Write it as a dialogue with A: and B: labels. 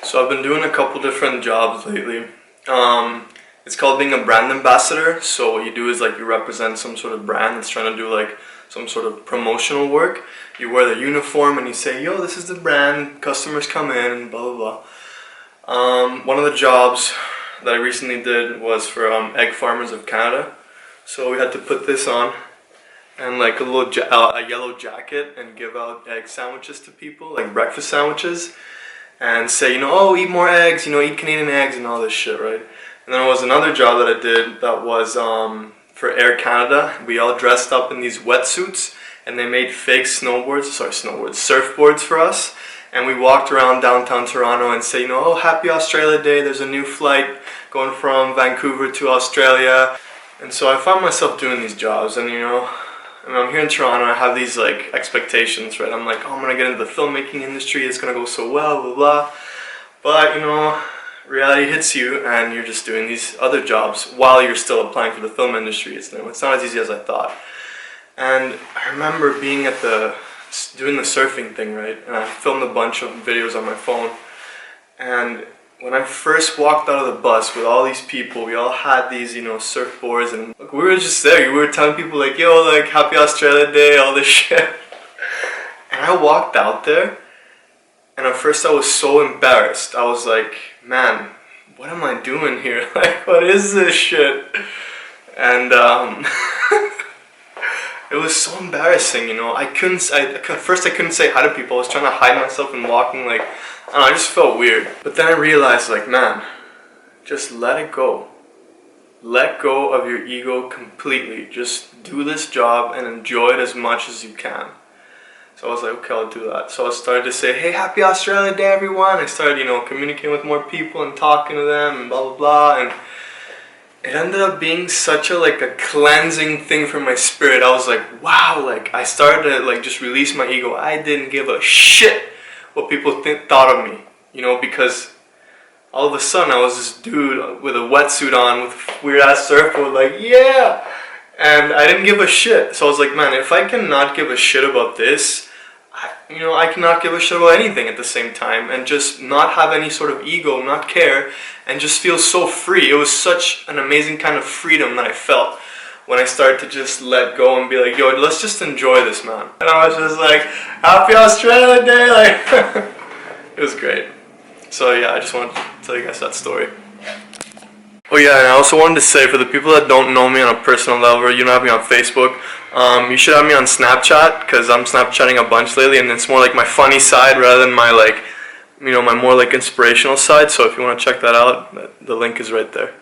A: So I've been doing a couple different jobs lately. It's called being a brand ambassador. So what you do is like you represent some sort of brand that's trying to do like some sort of promotional work. You wear the uniform and you say, yo, this is the brand, customers come in, blah, blah, blah. One of the jobs that I recently did was for Egg Farmers of Canada. So we had to put this on and like a little a yellow jacket and give out egg sandwiches to people, like breakfast sandwiches, and say, oh, eat more eggs, eat Canadian eggs and all this shit, right? And then there was another job that I did that was for Air Canada. We all dressed up in these wetsuits and they made fake surfboards for us. And we walked around downtown Toronto and say, oh, happy Australia Day, there's a new flight going from Vancouver to Australia. And so I found myself doing these jobs, and I'm here in Toronto, I have these like expectations, right? I'm like, oh, I'm gonna get into the filmmaking industry, it's gonna go so well, blah, blah. But, reality hits you and you're just doing these other jobs while you're still applying for the film industry. It's not as easy as I thought. And I remember being doing the surfing thing, right? And I filmed a bunch of videos on my phone. And when I first walked out of the bus with all these people, we all had these, surfboards, and like, we were just there. We were telling people like, yo, like, happy Australia Day, all this shit. And I walked out there, and at first I was so embarrassed. I was like, man, what am I doing here? Like, what is this shit? And it was so embarrassing, At first I couldn't say hi to people. I was trying to hide myself and walking, like, I don't know, I just felt weird. But then I realized, like, man, just let it go. Let go of your ego completely. Just do this job and enjoy it as much as you can. So I was like, okay, I'll do that. So I started to say, hey, happy Australia Day, everyone. I started, communicating with more people and talking to them and blah, blah, blah. And it ended up being such a cleansing thing for my spirit. I was like, wow, like I started to just release my ego. I didn't give a shit what people thought of me, because all of a sudden I was this dude with a wetsuit on with a weird ass surfboard, like, yeah, and I didn't give a shit. So I was like, man, if I cannot give a shit about this, I cannot give a shit about anything at the same time, and just not have any sort of ego, not care, and just feel so free. It was such an amazing kind of freedom that I felt when I started to just let go and be like, yo, let's just enjoy this, man. And I was just like, happy Australia Day, like, it was great. So yeah, I just wanted to tell you guys that story. Oh yeah, and I also wanted to say, for the people that don't know me on a personal level, you don't have me on Facebook, you should have me on Snapchat, because I'm Snapchatting a bunch lately, and it's more like my funny side rather than my my more inspirational side. So if you want to check that out, the link is right there.